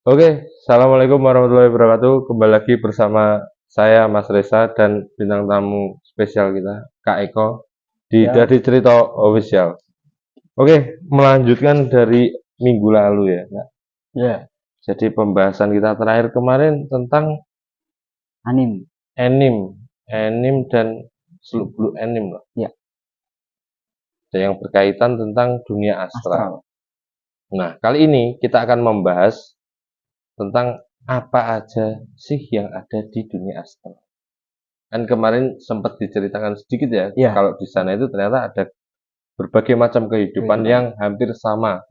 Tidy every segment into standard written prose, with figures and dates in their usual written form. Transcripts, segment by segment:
Oke, Assalamualaikum warahmatullahi wabarakatuh. Kembali lagi bersama saya Mas Reza dan bintang tamu spesial kita, Kak Eko, di Ya, Dari Cerita Official. Oke, melanjutkan dari minggu lalu ya, Kak. ya, Jadi pembahasan kita terakhir kemarin tentang anim. anime dan seluk-beluk anime lah. Ya, Yang berkaitan tentang dunia astral. astral. Nah, kali ini kita akan membahas tentang apa aja sih yang ada di dunia astral. Kan kemarin sempat diceritakan sedikit ya, Ya, kalau di sana itu ternyata ada berbagai macam kehidupan kehidupan. yang hampir sama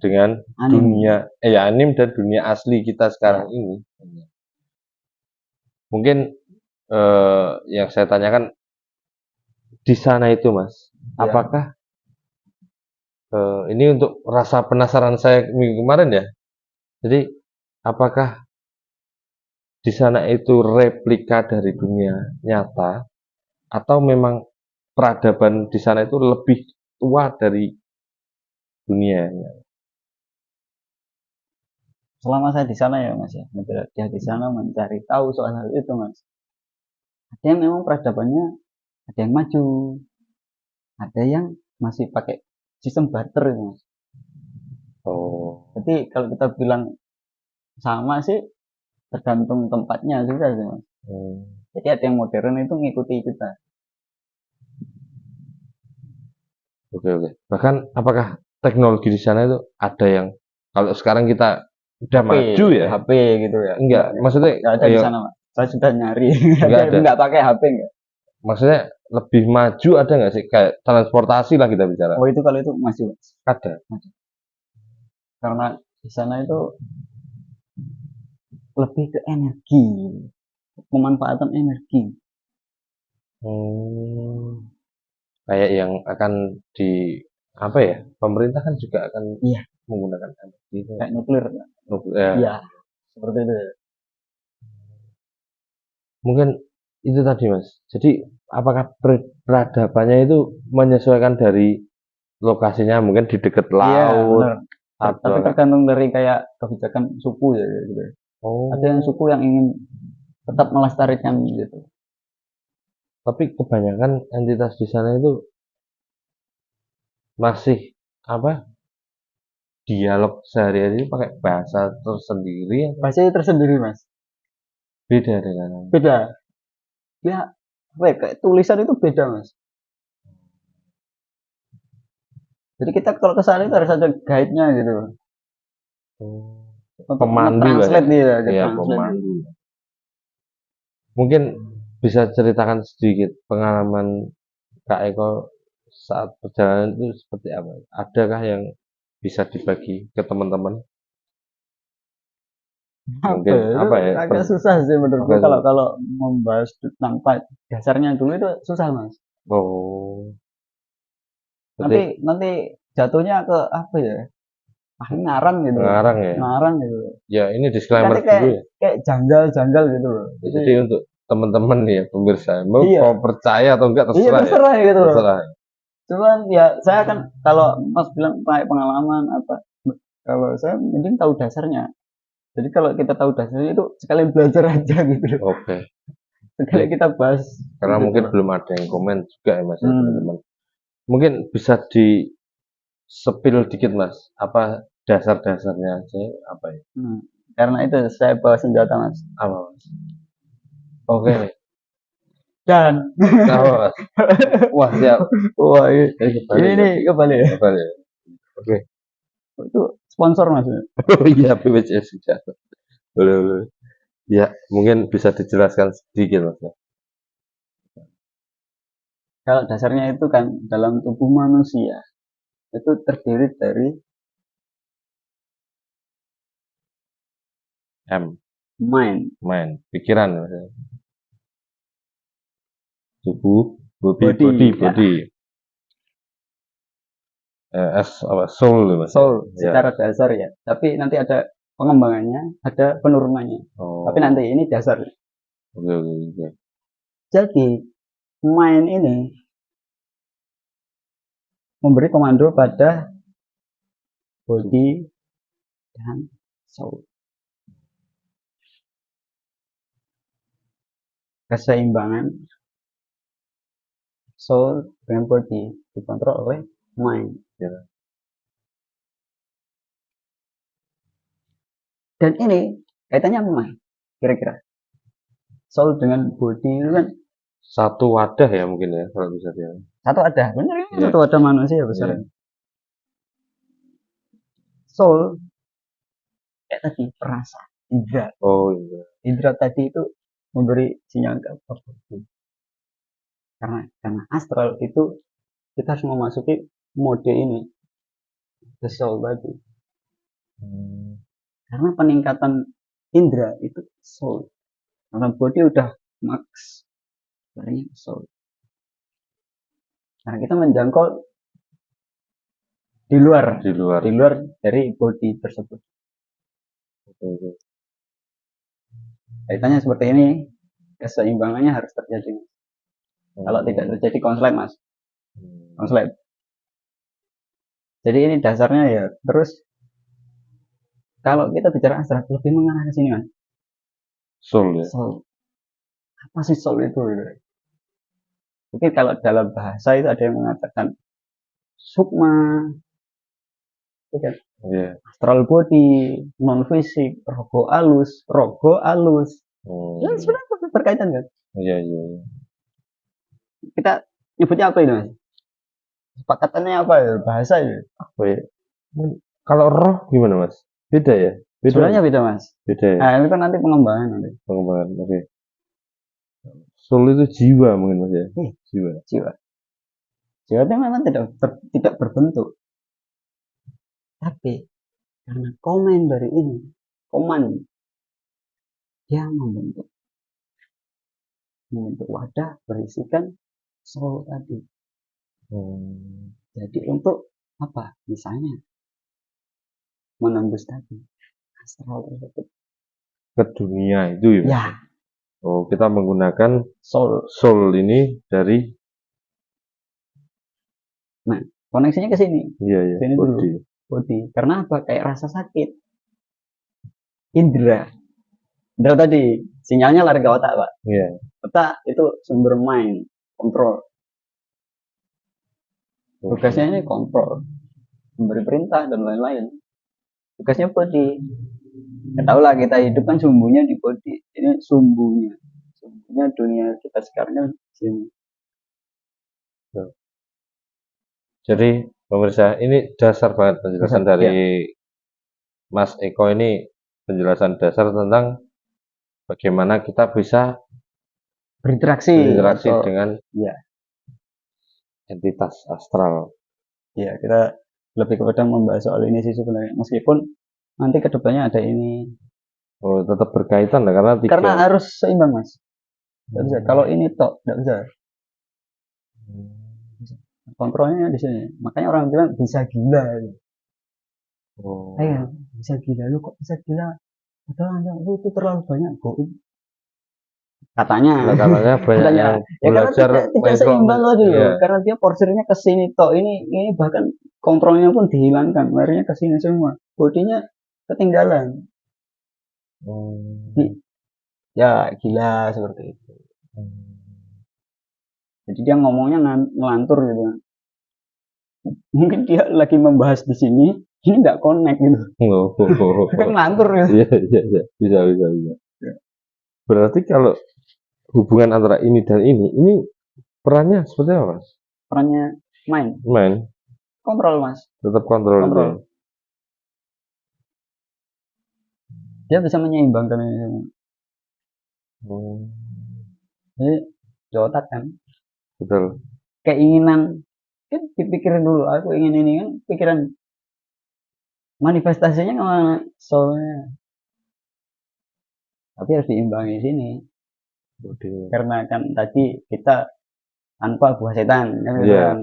dengan Anim. dunia anim dan dunia asli kita sekarang Ya, ini. Mungkin yang saya tanyakan di sana itu, Mas, ya. apakah ini untuk rasa penasaran saya minggu kemarin ya. Jadi, apakah di sana itu replika dari dunia nyata atau memang peradaban di sana itu lebih tua dari dunia? Selama saya di sana ya, Mas ya. Dia di sana mencari tahu soal hal itu, Mas. Ada yang memang peradabannya, ada yang maju, ada yang masih pakai sistem barter, ya, Mas. Oh, Jadi kalau kita bilang sama sih, tergantung tempatnya juga sih, Mas. hmm, Jadi ada yang modern itu ngikuti kita. oke oke. Bahkan apakah teknologi di sana itu ada yang kalau sekarang kita udah HP, maju ya? HP gitu ya. Enggak, maksudnya Enggak ada di ya sana, Mas. Saya sudah nyari, enggak ada. enggak pakai HP enggak. Maksudnya lebih maju ada nggak sih kayak transportasi lah kita bicara? Oh itu kalau itu masih, Mas. Ada. Masih. Karena di sana itu lebih ke energi, pemanfaatan energi. Hmm, kayak yang akan di apa ya? Pemerintah kan juga akan Iya, menggunakan energi itu. kayak nuklir. Nuklir. Iya, seperti itu. Mungkin itu tadi Mas. Jadi apakah peradabannya itu menyesuaikan dari lokasinya mungkin di dekat Iya, laut benar. atau Tapi tergantung dari kayak kebijakan suku ya gitu. Ada yang oh, suku yang ingin tetap melestarikan gitu. tapi kebanyakan entitas di sana itu masih apa? Dialog sehari-hari pakai bahasa tersendiri atau Pasti tersendiri, Mas. beda dengan Beda. Ya, apa ya, kayak tulisan itu beda, Mas. Jadi kita kalau ke sana itu harus ada guide-nya gitu. oh, Untuk pemandu lah ya. nge-translate dia, ke Ya, translate dia. pemandu. Mungkin bisa ceritakan sedikit pengalaman Kak Eko saat perjalanan itu seperti apa? Adakah yang bisa dibagi ke teman-teman? Apa Mungkin ya, itu apa ya? agak susah sih menurutku Apa kalau itu? kalau membahas tanpa dasarnya dulu itu susah, Mas. Oh, Nanti berarti nanti jatuhnya ke apa ya? Ah, ngarang gitu loh. pengarang ya. Ngarang gitu. Ya, ini Nanti disclaimer kayak dulu ya. kayak janggal-janggal gitu loh. Ya, Jadi jadi untuk teman-teman nih ya pemirsa, mau iya, percaya atau enggak iya terserah ya. terserah gitu loh. Terserah. Cuman ya saya kan kalau Mas bilang pakai pengalaman apa, kalau saya mending tahu dasarnya. Jadi kalau kita tahu dasarnya itu sekalian belajar aja gitu loh. Oke. Sekali Jadi kita bahas karena gitu mungkin loh. belum ada yang komen juga ya Mas ya Hmm. teman-teman. Mungkin bisa di sepil dikit Mas, apa dasar-dasarnya aja apa ya? Hmm. Karena itu saya bawa senjata, Mas. Apa Mas? Oke nih. Dan Apa Mas? Wah, siap. wah Ini ini kebalik ya. nih kembali ya. Kebalik ya. Oke. Itu sponsor, Mas. Oh iya, BPJS sudah. Boleh, boleh. Ya, mungkin bisa dijelaskan sedikit Mas ya. Kalau dasarnya itu kan dalam tubuh manusia itu terdiri dari M, mind, mind, pikiran Mas ya. Tubuh, body, body, body, ya, body. S apa soul Mas ya. soul Ya. secara dasar ya. Tapi nanti ada pengembangannya, ada penurunannya. Tapi nanti Oh, ini dasar. oke oke oke. Jadi mind ini memberi komando pada body dan soul. keseimbangan soul dengan body dikontrol oleh mind. Ya. Dan ini kaitannya apa mind? Kira-kira soul dengan body itu kan Satu wadah ya mungkin ya kalau bisa dia. satu ada, benar ya? Iya. Satu ada manusia besar. Iya. Soul kayak tadi perasa, indra. Oh iya. Indra tadi itu memberi sinyal ke body. Karena astral itu kita harus memasuki mode ini, the soul tadi. Karena peningkatan indra itu soul. Karena body udah max, dari soul. Karena kita menjangkau di luar Di luar. dari body tersebut. Oke. Kaitannya seperti ini, keseimbangannya harus terjadi. Kalau tidak terjadi konslet mas, konslet. Jadi ini dasarnya ya. Terus kalau kita bicara astral lebih mengarah ke sini kan. Soul ya. Soul. Apa sih soul itu? Mungkin kalau dalam bahasa itu ada yang mengatakan sukma, Iya. astral body, non fisik, rogo alus. Ya sebenarnya berkaitan kan. Iya. Kita nyebutnya apa ini mas? Sepakatannya apa ya? Bahasa ya? Apa ya? Kalau roh gimana mas? Beda ya? Sebenarnya beda mas. Beda ya? Nah itu kan nanti pengembangan nanti. Pengembangan. Oke. Soul itu jiwa mungkin mas ya? Jiwa. Jiwa itu memang tidak berbentuk. Tapi karena komen dari ini, dia membentuk wadah berisikan soul tadi. Jadi untuk apa? Misalnya menembus tadi astral tersebut ke dunia itu ya? Ya. Oh, kita menggunakan soul ini dari. Nah, koneksinya ke sini. Iya. Sini dulu. Body. Karena apa? Kayak rasa sakit. Indra tadi sinyalnya lari ke otak pak. Iya. Otak itu sumber mind, kontrol. Tugasnya ini kontrol, memberi perintah dan lain-lain. Tugasnya body. Ya tahu lah kita hidup kan sumbunya di body. Ini sumbunya dunia kita sekarang kan sini. Jadi pemirsa ini dasar banget penjelasan dari Mas Eko ini, penjelasan dasar tentang bagaimana kita bisa berinteraksi dengan entitas astral. Ya, kita lebih kepada membahas soal ini sih sebenarnya. Meskipun nanti kedepannya ada ini. Oh, tetap berkaitan lah karena harus seimbang mas. Tidak bisa. Kalau ini tok tidak bisa. Kontrolnya di sini. Makanya orang bilang bisa gila. Ayo, bisa gila. Lu kok bisa gila? Padahal lu itu terlalu banyak goib. Katanya banyak yang belajar tidak seimbang lagi loh. Karena dia porsirnya ke sini tok. Ini bahkan kontrolnya pun dihilangkan. Larinya ke sini semua. Bodinya ketinggalan. Ya gila seperti itu. Jadi dia ngomongnya ngelantur gitu. Mungkin dia lagi membahas di sini, ini nggak connect gitu. Kan ngelantur gitu. Iya. Bisa. Berarti kalau hubungan antara ini dan ini perannya seperti apa mas? Perannya mind. Kontrol mas. Tetap kontrol. Dia bisa menyeimbangkan ini. Jadi di otak kan. Betul. Keinginan kan dipikirin dulu. Aku ingin ini kan pikiran. Manifestasinya kemana? Soalnya. Tapi harus diimbangi sini. Karena kan tadi kita tanpa buah setan.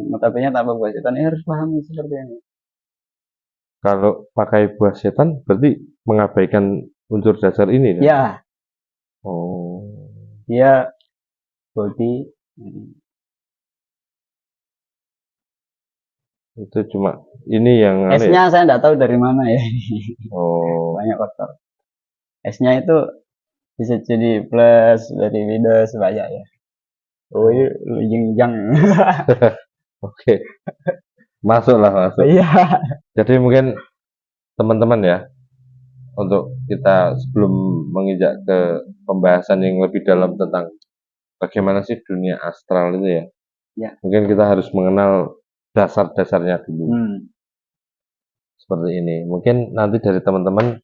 Notabene tanpa buah setan ini harus pahami seperti ini. Kalau pakai buah setan berarti mengabaikan unsur dasar ini. Ya. Dia body itu cuma ini yang S-nya saya nggak tahu dari mana ya. Banyak faktor. S-nya itu bisa jadi plus dari minus banyak ya. Oh ini yin yang. Oke, masuklah masuk. Iya. Jadi mungkin teman-teman ya, untuk kita sebelum menginjak ke pembahasan yang lebih dalam tentang bagaimana sih dunia astral itu ya, Ya. mungkin kita harus mengenal dasar-dasarnya dulu. Seperti ini. Mungkin nanti dari teman-teman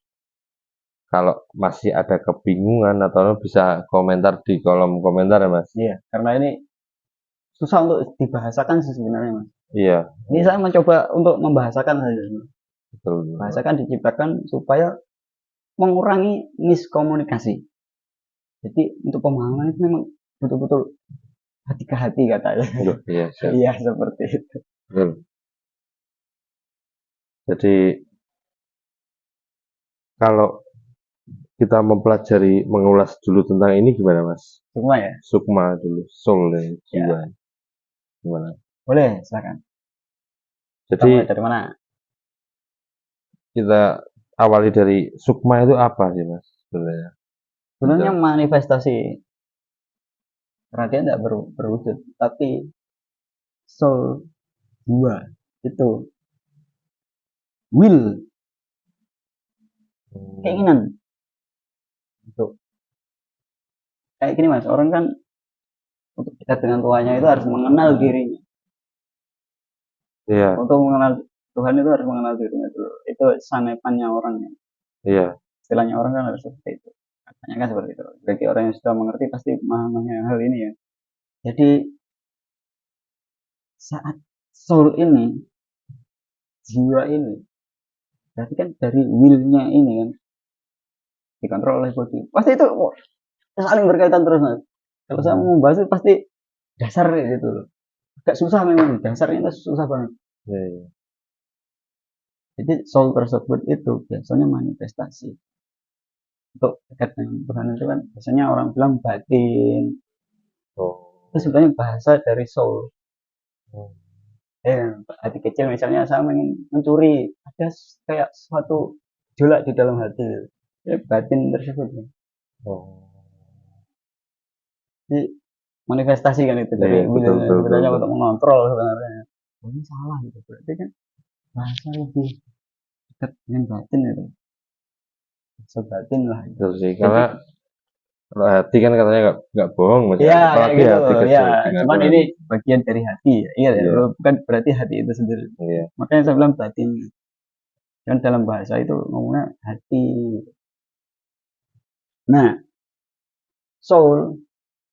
kalau masih ada kebingungan atau bisa komentar di kolom komentar ya Mas. Iya, karena ini susah untuk dibahasakan sih sebenarnya Mas. Iya, Ini saya mencoba untuk membahasakan saja. betul. Bahasakan diciptakan supaya mengurangi miskomunikasi. Jadi untuk pemahaman itu memang betul-betul hati ke hati katanya. Aduh, iya, siap. Iya seperti itu. Betul. Jadi kalau kita mempelajari, mengulas dulu tentang ini gimana Mas? Semua ya. Sukma dulu, soul dan jiwa. Gimana? Boleh, silakan. Kita Jadi mulai dari mana? kita awali dari sukma itu apa sih Mas sebenarnya? Sebenarnya manifestasi. Karena dia tidak berwujud, tapi soul jiwa itu will, keinginan untuk kayak gini Mas, orang kan untuk dekat dengan Tuhannya itu harus mengenal dirinya. Iya, Untuk mengenal Tuhan itu harus mengenal dirinya dulu. Itu sanepannya orang ya. iya, Istilahnya orang kan harus seperti itu. Katanya kan seperti itu. Bagi orang yang sudah mengerti pasti memahami hal ini ya. Jadi saat soul ini, jiwa ini, berarti kan dari will-nya ini kan dikontrol oleh body. Pasti itu saling berkaitan terus Mas. Kalau saya mau membahas itu pasti dasar gitu loh. Agak susah memang, dasarnya itu susah banget. iya, iya. Jadi soul tersebut itu biasanya manifestasi. Untuk dekat dengan Tuhan itu kan biasanya orang bilang batin. Oh. Itu sebenarnya bahasa dari soul. Oh. Hati kecil misalnya saya ingin mencuri, ada kayak suatu gejolak di dalam hati. Ya, batin tersebut. Oh. Jadi manifestasi kan itu Iya, dari betul, betul, sebenarnya betul. untuk mengontrol sebenarnya. Oh, ini salah gitu. Berarti kan bahasa lebih dekat dengan batin itu. Bahasa batin lah. Betul sih, karena kalau hati kan katanya nggak bohong Mas. Iya, Apalagi gitu. hati kecil Ya, dengan cuman Tuhan. ini bagian dari hati. Iya, Iya. bukan berarti hati itu sendiri. Iya. Makanya saya bilang batin. Kan dalam bahasa itu ngomongnya hati. Nah, soul,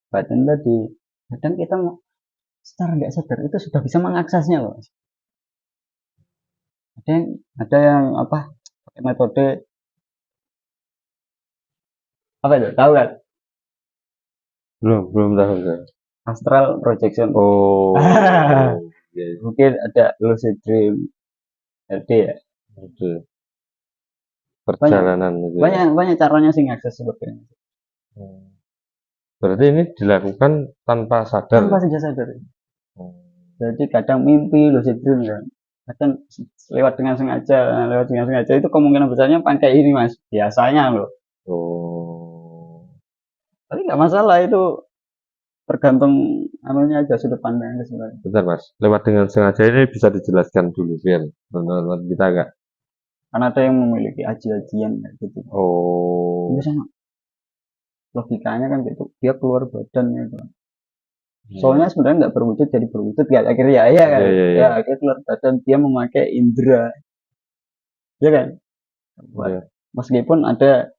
batin tadi, kadang kita secara nggak sadar itu sudah bisa mengaksesnya loh. Ada yang apa pakai metode apa itu? Tahu kan? Belum tahu saya. Astral projection. Oh. Iya, iya. Mungkin ada lucid dream. LD ya. Betul. Perjalanan itu ya. Banyak caranya sih ngakses seperti ini. Berarti ini dilakukan tanpa sadar. Tanpa sadar. Oh. Jadi kadang mimpi lucid dream kan. Kadang lewat dengan sengaja itu kemungkinan besarnya pakai ini Mas. Biasanya loh. Oh. Tapi nggak masalah itu tergantung anunya aja sudut pandangnya sebenarnya. Bentar Mas, lewat dengan sengaja ini bisa dijelaskan dulu biar teman-teman kita agak. Karena ada yang memiliki aji-ajian kayak gitu. Oh. Biasanya logikanya kan gitu, dia keluar badan gitu. Soalnya sebenarnya nggak berwujud jadi berwujud kan akhirnya ya kan. Iya. Ya akhirnya keluar badan dia memakai indera. Ya kan? Iya. Meskipun ada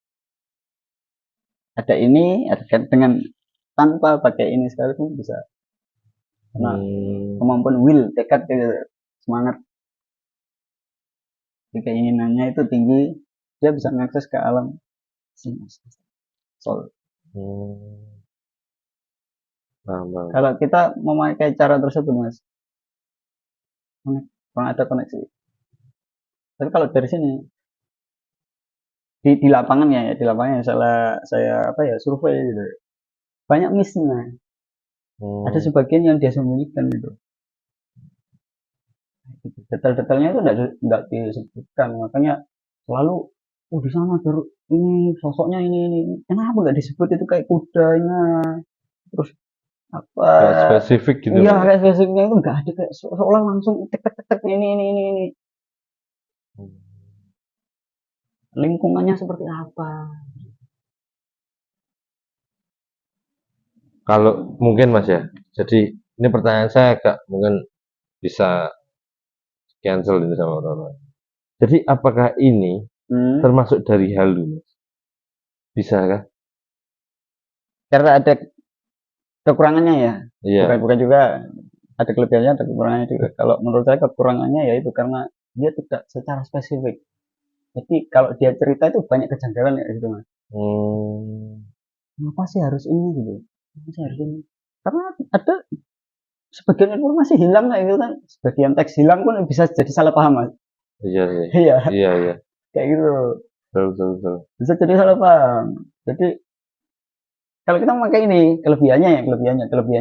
ini ada dengan tanpa pakai ini sekalipun bisa. Karena kemampuan will, tekad gitu, semangat keinginannya itu tinggi, dia bisa mengakses ke alam soul. Kalau kita memakai cara tersebut Mas, kurang ada koneksi. Tapi kalau dari sini di lapangan ya di lapangan saya apa ya survei gitu, banyak missnya. Ada sebagian yang dia sembunyikan gitu. Detail-detailnya itu tidak disebutkan, makanya selalu oh di sana ada ini sosoknya ini. Kenapa nggak disebut itu kayak kudanya? Terus apa? Nggak spesifik gitu Iya mas ya. kayak spesifiknya itu nggak ada kayak seolah langsung tek tek tek tek ini. Lingkungannya seperti apa? Kalau mungkin mas ya, jadi ini pertanyaan saya agak mungkin bisa cancel ini sama orang-orang. Jadi apakah ini Hmm, termasuk dari halu mas? Bisa kah? karena ada kekurangannya ya. Iya. Bukan juga ada kelebihannya, ada kekurangannya juga. Kalau menurut saya kekurangannya ya itu karena dia tidak secara spesifik. Jadi kalau dia cerita itu banyak kejanggalan ya gitu mas. Hmm, Kenapa sih harus ini gitu? Kenapa sih harus ini? Karena ada sebagian informasi hilang kayak gitu kan. Sebagian teks hilang pun bisa jadi salah paham mas. iya iya Iya, iya iya. kayak gitu. Betul betul betul. Bisa jadi salah paham. Jadi kalau kita memakai ini kelebihannya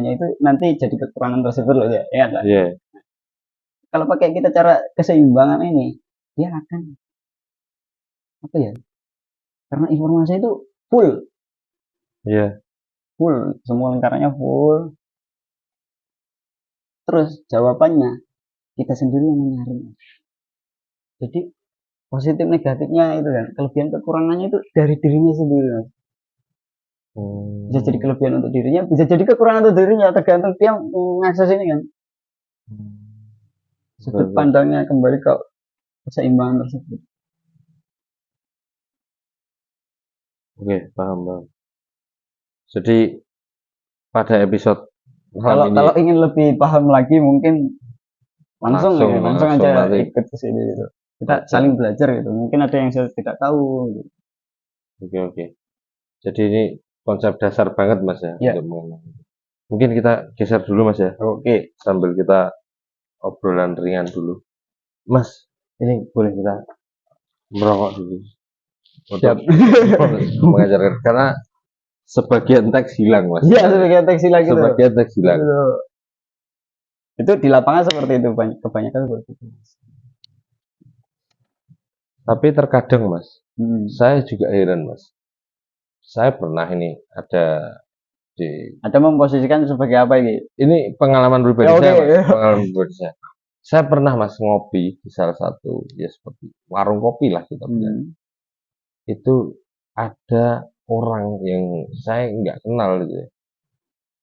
itu nanti jadi kekurangan tersebut loh ya, ya kan? Iya Kalau pakai kita cara keseimbangan ini, dia akan apa ya? Karena informasi itu full, iya. full, semua lingkarannya full. Terus jawabannya kita sendiri yang mencari. Jadi positif negatifnya itu kan, kelebihan kekurangannya itu dari dirinya sendiri. Mas. Bisa jadi Hmm, kelebihan untuk dirinya, bisa jadi kekurangan untuk dirinya, tergantung dia mengakses ini kan. betul Sudut betul. pandangnya kembali ke keseimbangan tersebut. Oke paham paham. Jadi pada episode malam Kalau ini kalau ingin lebih paham lagi mungkin langsung langsung langsung aja nanti. ikut ke sini gitu. Kita Oke saling belajar gitu. Mungkin ada yang saya tidak tahu gitu. oke oke. Jadi ini konsep dasar banget mas ya Ya, untuk mengenal. Mungkin kita geser dulu mas ya, oke. sambil kita obrolan ringan dulu. Mas, ini boleh kita merokok dulu untuk Siap. mengajarkan karena sebagian teks hilang mas. Iya, sebagai teks hilang gitu. Sebagian teks hilang. Gitu. Itu di lapangan seperti itu kebanyakan seperti itu. Tapi terkadang mas, Hmm. saya juga heran mas. Saya pernah ini ada di Ada memposisikan sebagai apa ini? ini pengalaman pribadi Ya oke. saya mas, pengalaman pribadi saya. Saya pernah mas ngopi di salah satu ya seperti warung kopi lah kita bilang. Hmm. Itu ada orang yang saya nggak kenal gitu ya.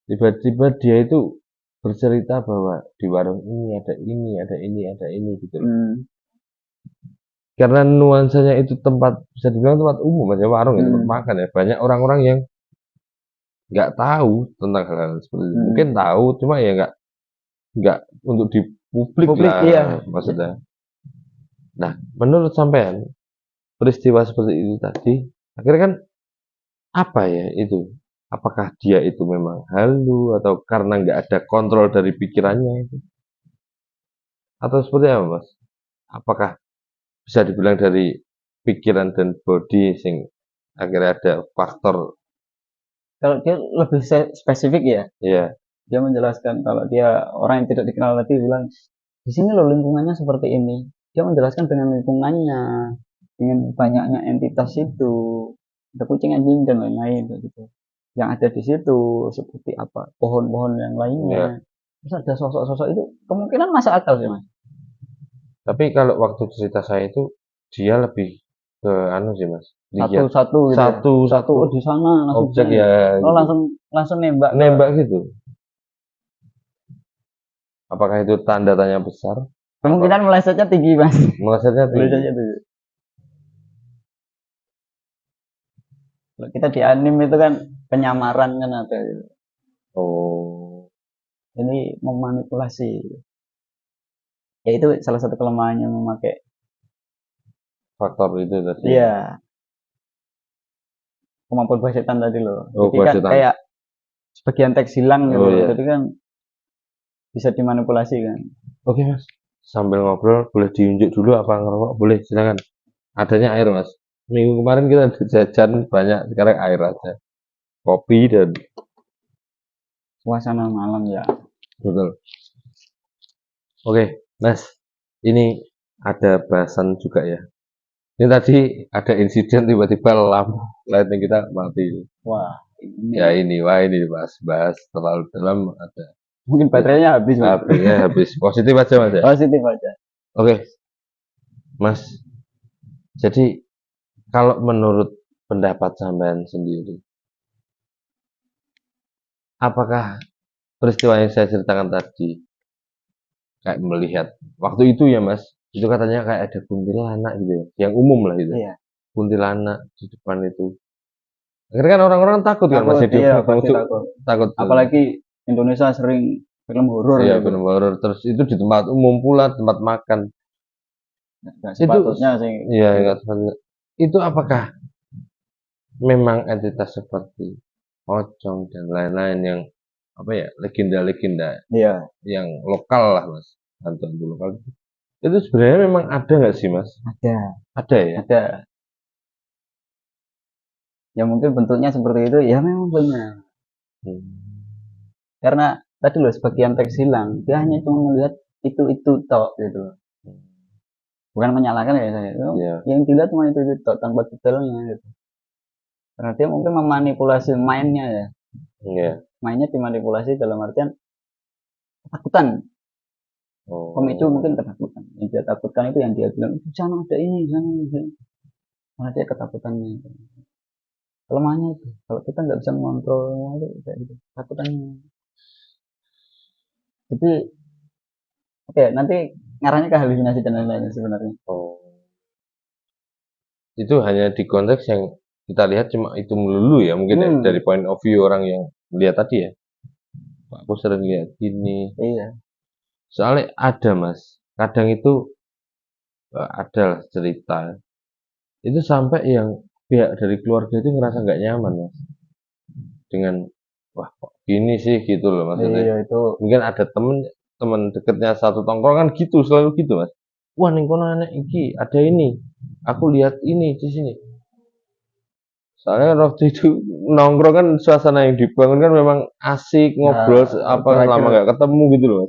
Tiba-tiba dia itu bercerita bahwa di warung ini ada ini, ada ini, ada ini gitu loh. Hmm. Karena nuansanya itu tempat bisa dibilang tempat umum aja warung ya tempat Hmm. makan ya. Banyak orang-orang yang nggak tahu tentang hal-hal seperti itu. Mungkin Hmm. tahu, cuma ya nggak untuk di publik Publik lah iya. maksudnya. Nah, menurut sampean peristiwa seperti itu tadi, akhirnya kan apa ya itu? Apakah dia itu memang halu atau karena nggak ada kontrol dari pikirannya itu? Atau seperti apa, Mas? Apakah bisa dibilang dari pikiran dan body sing akhirnya ada faktor Kalau dia lebih spesifik ya, ya dia menjelaskan kalau dia orang yang tidak dikenal tadi bilang di sini loh lingkungannya seperti ini. Dia menjelaskan dengan lingkungannya, dengan banyaknya entitas itu, ada kucing anjing dan lain-lain gitu. Yang ada di situ seperti apa pohon-pohon yang lainnya. ya. Terus ada sosok-sosok itu kemungkinan masuk akal sih mas. Tapi kalau waktu cerita saya itu dia lebih ke anu sih, Mas. Lihat Satu-satu gitu ya. satu Satu satu oh, di sana langsung objek sini. ya Oh gitu. langsung nembak ke Nembak gitu. Apakah itu tanda tanya besar atau kemungkinan melesetnya tinggi mas. melesetnya tinggi? Melesetnya tinggi. Kalau kita di anime itu kan penyamaran kan ada gitu. Oh, Ini memanipulasi. Ya itu salah satu kelemahannya memakai. faktor itu tadi. Iya, kemampuan bahasatan tadi loh. Oh, Jadi kan setan. kayak sebagian teks hilang gitu. Oh iya. Jadi kan bisa dimanipulasi kan. Oke, Mas. Sambil ngobrol boleh diunjuk dulu apa ngerokok? Boleh, silakan. Adanya air, Mas. Minggu kemarin kita jajan banyak, sekarang air aja. Kopi dan Suasana malam ya. betul. Oke, Mas. Ini ada bahasan juga ya Ini tadi ada insiden tiba-tiba lampu lighting kita mati. Wah, ini Ya ini, wah ini bahas terlalu dalam ada. mungkin baterainya habis, Mas. Baterainya habis. Positif aja Mas ya. Positif aja. Oke, Mas. Jadi kalau menurut pendapat sampean sendiri, apakah peristiwa yang saya ceritakan tadi kayak melihat waktu itu ya Mas, itu katanya kayak ada kuntilanak gitu ya, yang umum lah itu. Iya. Kuntilanak di depan itu. Akhirnya kan orang-orang takut kan Mas, Takut, jadi iya, pasti untuk takut. takut. Apalagi Indonesia sering film horor Iya, gitu. film horor. Terus itu di tempat umum pula, tempat makan. Nggak Itu sepatutnya sih. iya, nggak sepatutnya. Itu apakah memang entitas seperti pocong dan lain-lain yang apa ya, legenda-legenda Iya, yang lokal lah Mas, hantu-hantu lokal itu sebenarnya memang ada nggak sih Mas? ada. Ada ya. Ada. Ya mungkin bentuknya seperti itu, ya memang benar. Hmm. Karena tadi loh sebagian teks hilang, dia hanya cuma melihat itu tok gitu. Bukan menyalahkan ya saya. Iya. Yang dilihat cuma itu tok tanpa detailnya gitu. Karena dia mungkin memanipulasi mainnya ya. Iya. Mainnya dimanipulasi dalam artian ketakutan. Oh. Pemicu mungkin ketakutan. Yang dia takutkan itu yang dia bilang, di sana ada ini, di sana ada ini. Malah dia ketakutannya itu. Kelemahannya itu. Kalau kita nggak bisa mengontrol itu kayak gitu. Ketakutannya. Jadi oke, nanti ngarahnya ke halusinasi dan lain-lain sebenarnya. Oh. Itu hanya di konteks yang kita lihat cuma itu melulu ya, mungkin ya, dari point of view orang yang lihat tadi ya. Aku sering lihat ini. Iya. Soalnya ada Mas, kadang itu ada lah cerita. Itu sampai yang pihak dari keluarga itu ngerasa nggak nyaman Mas. Dengan wah kok gini sih gitu loh maksudnya. Iya itu. Mungkin ada temen deketnya satu tongkrongan gitu, selalu gitu Mas. Wah ning kono anak iki ada ini. Aku lihat ini di sini. Soalnya waktu itu nongkrong kan suasana yang dibangun kan memang asik ngobrol Nah, apa terakhir lama nggak ketemu gitu loh.